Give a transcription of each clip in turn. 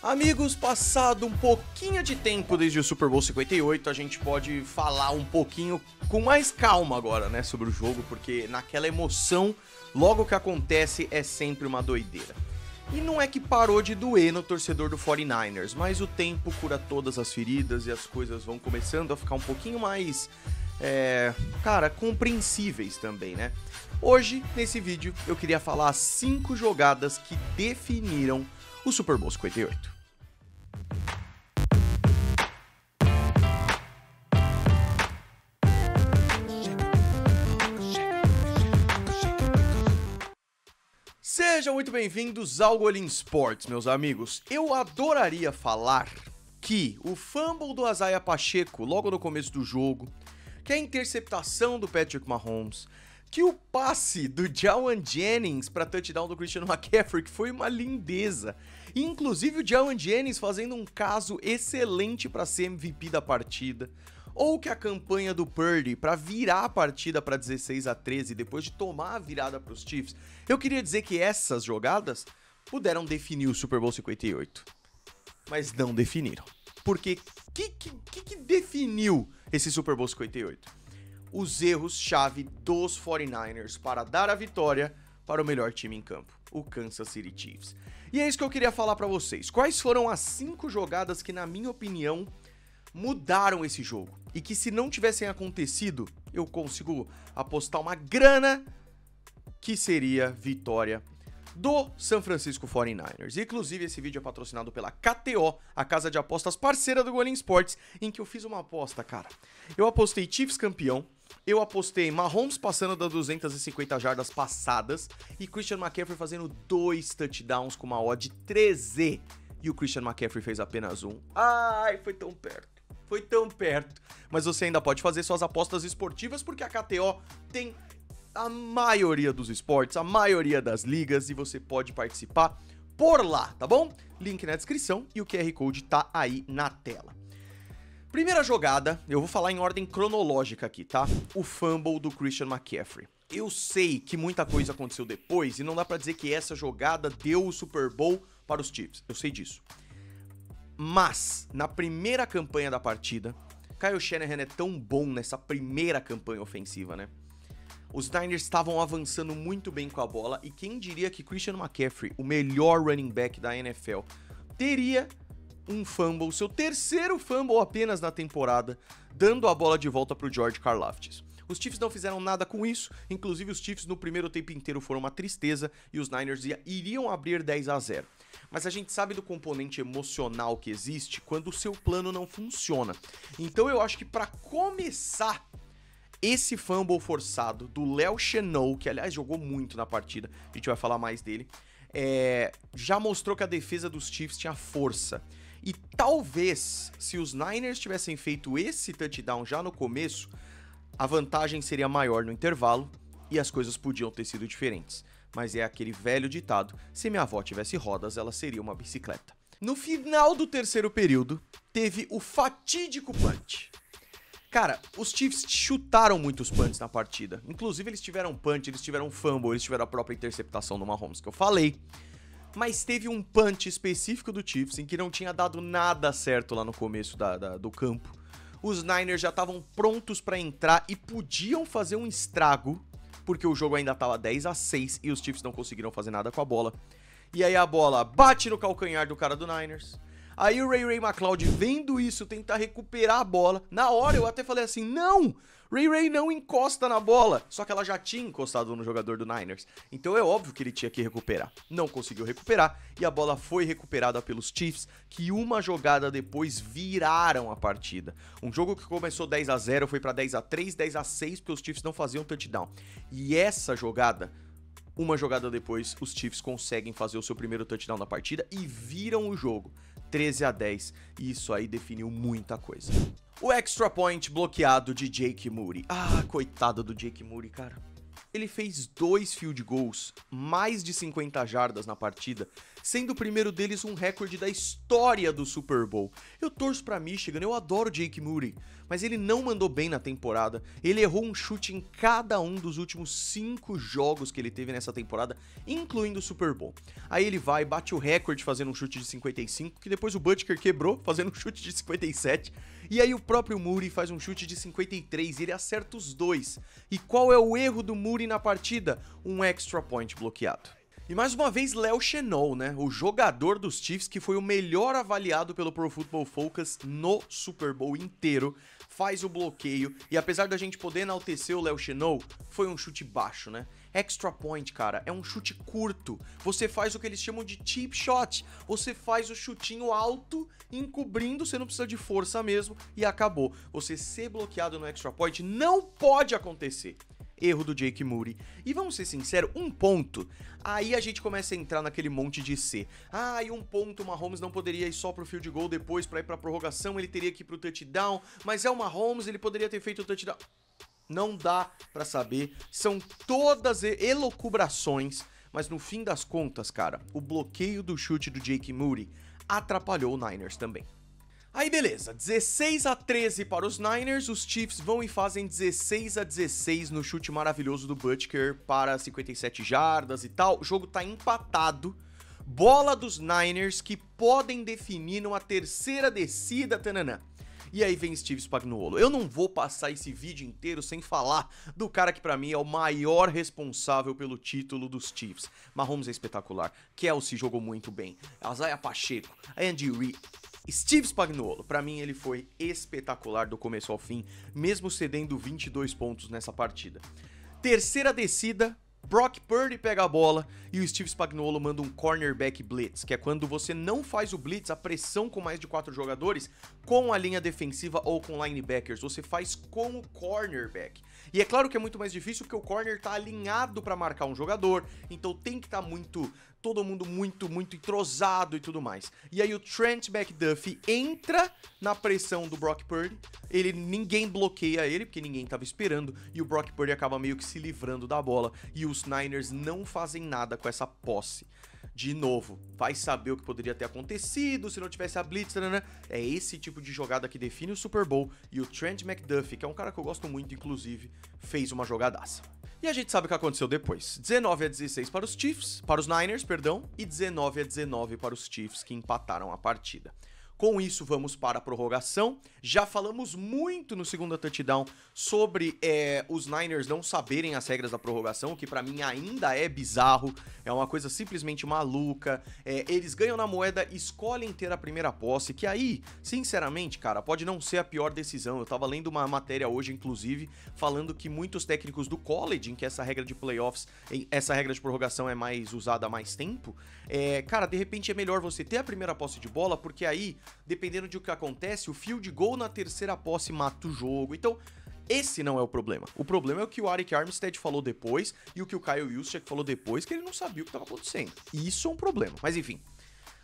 Amigos, passado um pouquinho de tempo desde o Super Bowl 58, a gente pode falar um pouquinho com mais calma agora, né, sobre o jogo, porque naquela emoção, logo que acontece é sempre uma doideira. E não é que parou de doer no torcedor do 49ers, mas o tempo cura todas as feridas e as coisas vão começando a ficar um pouquinho mais, compreensíveis também, né? Hoje, nesse vídeo, eu queria falar as 5 jogadas que definiram o Super Bowl 58. Sejam muito bem-vindos ao Golim Sports, meus amigos. Eu adoraria falar que o fumble do Isaiah Pacheco logo no começo do jogo, que a interceptação do Patrick Mahomes, que o passe do Jauan Jennings para touchdown do Christian McCaffrey, que foi uma lindeza. E, inclusive o Jauan Jennings fazendo um caso excelente para ser MVP da partida. Ou que a campanha do Purdy para virar a partida para 16-13 depois de tomar a virada para os Chiefs. Eu queria dizer que essas jogadas puderam definir o Super Bowl 58. Mas não definiram. Porque o que definiu esse Super Bowl 58? Os erros-chave dos 49ers para dar a vitória para o melhor time em campo, o Kansas City Chiefs. E é isso que eu queria falar para vocês. Quais foram as 5 jogadas que, na minha opinião, mudaram esse jogo? E que se não tivessem acontecido, eu consigo apostar uma grana que seria vitória do San Francisco 49ers. Inclusive, esse vídeo é patrocinado pela KTO, a casa de apostas parceira do Golim Sports, em que eu fiz uma aposta, cara. Eu apostei Chiefs campeão, eu apostei Mahomes passando das 250 jardas passadas e Christian McCaffrey fazendo 2 touchdowns com uma odd 13. E o Christian McCaffrey fez apenas 1. Ai, foi tão perto. Foi tão perto. Mas você ainda pode fazer suas apostas esportivas porque a KTO tem a maioria dos esportes, a maioria das ligas e você pode participar por lá, tá bom? Link na descrição e o QR Code tá aí na tela. Primeira jogada, eu vou falar em ordem cronológica aqui, tá? O fumble do Christian McCaffrey. Eu sei que muita coisa aconteceu depois e não dá pra dizer que essa jogada deu o Super Bowl para os Chiefs. Eu sei disso. Mas, na primeira campanha da partida, Kyle Shanahan é tão bom nessa primeira campanha ofensiva, né? Os Niners estavam avançando muito bem com a bola e quem diria que Christian McCaffrey, o melhor running back da NFL, teria um fumble, seu terceiro fumble apenas na temporada, dando a bola de volta para o George Karlaftis. Os Chiefs não fizeram nada com isso, inclusive os Chiefs no primeiro tempo inteiro foram uma tristeza e os Niners iriam abrir 10-0. Mas a gente sabe do componente emocional que existe quando o seu plano não funciona. Então eu acho que para começar esse fumble forçado do Léo Chenot, que aliás jogou muito na partida, a gente vai falar mais dele, já mostrou que a defesa dos Chiefs tinha força. E talvez, se os Niners tivessem feito esse touchdown já no começo, a vantagem seria maior no intervalo e as coisas podiam ter sido diferentes. Mas é aquele velho ditado, se minha avó tivesse rodas, ela seria uma bicicleta. No final do terceiro período, teve o fatídico punch. Cara, os Chiefs chutaram muitos punts na partida. Inclusive, eles tiveram punch, eles tiveram fumble, eles tiveram a própria interceptação do Mahomes, que eu falei. Mas teve um punch específico do Chiefs em que não tinha dado nada certo lá no começo do campo. Os Niners já estavam prontos para entrar e podiam fazer um estrago, porque o jogo ainda estava 10-6 e os Chiefs não conseguiram fazer nada com a bola. E aí a bola bate no calcanhar do cara do Niners. Aí o Ray McCloud, vendo isso, tenta recuperar a bola. Na hora eu até falei assim, não! Ray não encosta na bola. Só que ela já tinha encostado no jogador do Niners. Então é óbvio que ele tinha que recuperar. Não conseguiu recuperar e a bola foi recuperada pelos Chiefs, que uma jogada depois viraram a partida. Um jogo que começou 10-0 foi para 10-3, 10-6, porque os Chiefs não faziam touchdown. E essa jogada, uma jogada depois, os Chiefs conseguem fazer o seu primeiro touchdown da partida e viram o jogo. 13-10, e isso aí definiu muita coisa. O extra point bloqueado de Jake Moody. Ah, coitado do Jake Moody, cara. Ele fez 2 field goals, mais de 50 jardas na partida, sendo o primeiro deles um recorde da história do Super Bowl. Eu torço pra Michigan, eu adoro Jake Moody, mas ele não mandou bem na temporada, ele errou um chute em cada um dos últimos 5 jogos que ele teve nessa temporada, incluindo o Super Bowl. Aí ele vai, bate o recorde fazendo um chute de 55, que depois o Butker quebrou, fazendo um chute de 57, e aí o próprio Moody faz um chute de 53 e ele acerta os dois. E qual é o erro do Moody na partida? Um extra point bloqueado. E mais uma vez, Léo Chenol, né? O jogador dos Chiefs que foi o melhor avaliado pelo Pro Football Focus no Super Bowl inteiro, faz o bloqueio. E apesar da gente poder enaltecer o Léo Chenol, foi um chute baixo, né? Extra point, cara, é um chute curto. Você faz o que eles chamam de cheap shot. Você faz o chutinho alto, encobrindo, você não precisa de força mesmo, e acabou. Você ser bloqueado no extra point não pode acontecer. Erro do Jake Moody. E vamos ser sinceros, um ponto, aí a gente começa a entrar naquele monte de C. Ah, e um ponto, o Mahomes não poderia ir só pro field goal depois pra ir pra prorrogação, ele teria que ir pro touchdown, mas é o Mahomes, ele poderia ter feito o touchdown. Não dá pra saber, são todas elucubrações, mas no fim das contas, cara, o bloqueio do chute do Jake Moody atrapalhou o Niners também. Aí beleza, 16-13 para os Niners, os Chiefs vão e fazem 16-16 no chute maravilhoso do Butker para 57 jardas e tal, o jogo tá empatado, bola dos Niners que podem definir numa terceira descida, tananã. E aí vem Steve Spagnuolo. Eu não vou passar esse vídeo inteiro sem falar do cara que pra mim é o maior responsável pelo título dos Chiefs. Mahomes é espetacular, Kelce jogou muito bem, Isaiah Pacheco, Andy Reid, Steve Spagnuolo, pra mim ele foi espetacular do começo ao fim, mesmo cedendo 22 pontos nessa partida. Terceira descida, Brock Purdy pega a bola e o Steve Spagnuolo manda um cornerback blitz, que é quando você não faz o blitz, a pressão com mais de 4 jogadores, com a linha defensiva ou com linebackers, você faz com o cornerback. E é claro que é muito mais difícil porque o corner tá alinhado pra marcar um jogador, então tem que estar todo mundo muito entrosado e tudo mais. E aí o Trent McDuffie entra na pressão do Brock Purdy, ninguém bloqueia ele, porque ninguém tava esperando, e o Brock Purdy acaba meio que se livrando da bola, e os Niners não fazem nada com essa posse. De novo, vai saber o que poderia ter acontecido se não tivesse a blitz, né? É esse tipo de jogada que define o Super Bowl, e o Trent McDuffie, que é um cara que eu gosto muito, inclusive, fez uma jogadaça. E a gente sabe o que aconteceu depois. 19-16 para os Chiefs, para os Niners, perdão, e 19-19 para os Chiefs, que empataram a partida. Com isso, vamos para a prorrogação. Já falamos muito no segundo touchdown sobre os Niners não saberem as regras da prorrogação, o que pra mim ainda é bizarro, é uma coisa simplesmente maluca. Eles ganham na moeda, escolhem ter a primeira posse, que aí, sinceramente, cara, pode não ser a pior decisão. Eu tava lendo uma matéria hoje, inclusive, falando que muitos técnicos do college, em que essa regra de playoffs, essa regra de prorrogação é mais usada há mais tempo, cara, de repente é melhor você ter a primeira posse de bola, porque aí, dependendo de o que acontece, o field goal na terceira posse mata o jogo. Então, esse não é o problema. O problema é o que o Arik Armstead falou depois e o que o Kyle Juszczyk falou depois, que ele não sabia o que estava acontecendo. E isso é um problema. Mas enfim,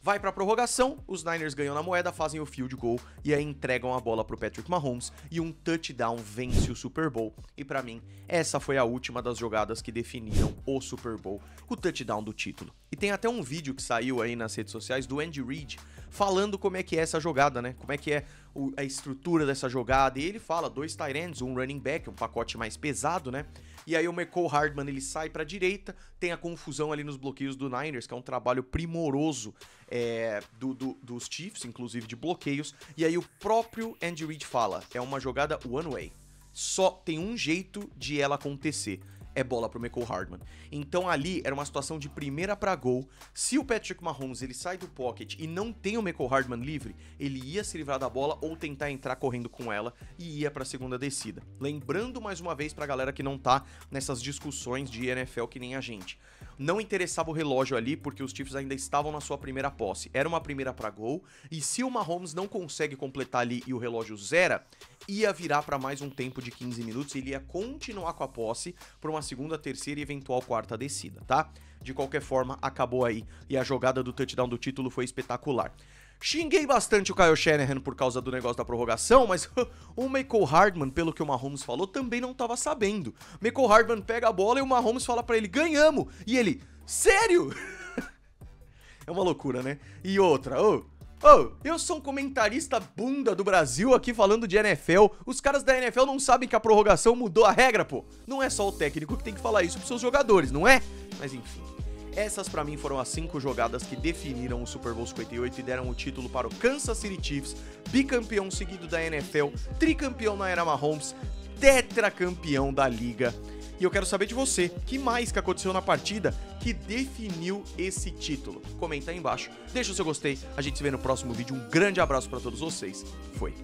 vai pra prorrogação, os Niners ganham na moeda, fazem o field goal e aí entregam a bola pro Patrick Mahomes e um touchdown vence o Super Bowl. E pra mim, essa foi a última das jogadas que definiram o Super Bowl, o touchdown do título. E tem até um vídeo que saiu aí nas redes sociais do Andy Reid falando como é que é essa jogada, né? Como é que é a estrutura dessa jogada. E ele fala 2 tight ends, um running back, um pacote mais pesado, né? E aí o Mecole Hardman, ele sai pra direita, tem a confusão ali nos bloqueios do Niners, que é um trabalho primoroso dos Chiefs, inclusive de bloqueios. E aí o próprio Andy Reid fala, é uma jogada one way. Só tem um jeito de ela acontecer. É bola pro Mecole Hardman. Então ali era uma situação de primeira pra gol. Se o Patrick Mahomes ele sai do pocket e não tem o Mecole Hardman livre, ele ia se livrar da bola ou tentar entrar correndo com ela e ia pra segunda descida. Lembrando mais uma vez pra galera que não tá nessas discussões de NFL que nem a gente. Não interessava o relógio ali porque os Chiefs ainda estavam na sua primeira posse. Era uma primeira pra gol e se o Mahomes não consegue completar ali e o relógio zera, ia virar para mais um tempo de 15 minutos e ele ia continuar com a posse por uma segunda, terceira e eventual quarta descida, tá? De qualquer forma, acabou aí e a jogada do touchdown do título foi espetacular. Xinguei bastante o Kyle Shanahan por causa do negócio da prorrogação, mas o Mecole Hardman, pelo que o Mahomes falou, também não tava sabendo. Mecole Hardman pega a bola e o Mahomes fala pra ele, ganhamos! E ele, sério? É uma loucura, né? E outra, eu sou um comentarista bunda do Brasil aqui falando de NFL. Os caras da NFL não sabem que a prorrogação mudou a regra, pô. Não é só o técnico que tem que falar isso pros seus jogadores, não é? Mas enfim. Essas pra mim foram as 5 jogadas que definiram o Super Bowl 58 e deram o título para o Kansas City Chiefs, bicampeão seguido da NFL, tricampeão na era Mahomes, tetracampeão da liga. E eu quero saber de você, que mais que aconteceu na partida que definiu esse título? Comenta aí embaixo, deixa o seu gostei, a gente se vê no próximo vídeo, um grande abraço pra todos vocês, foi!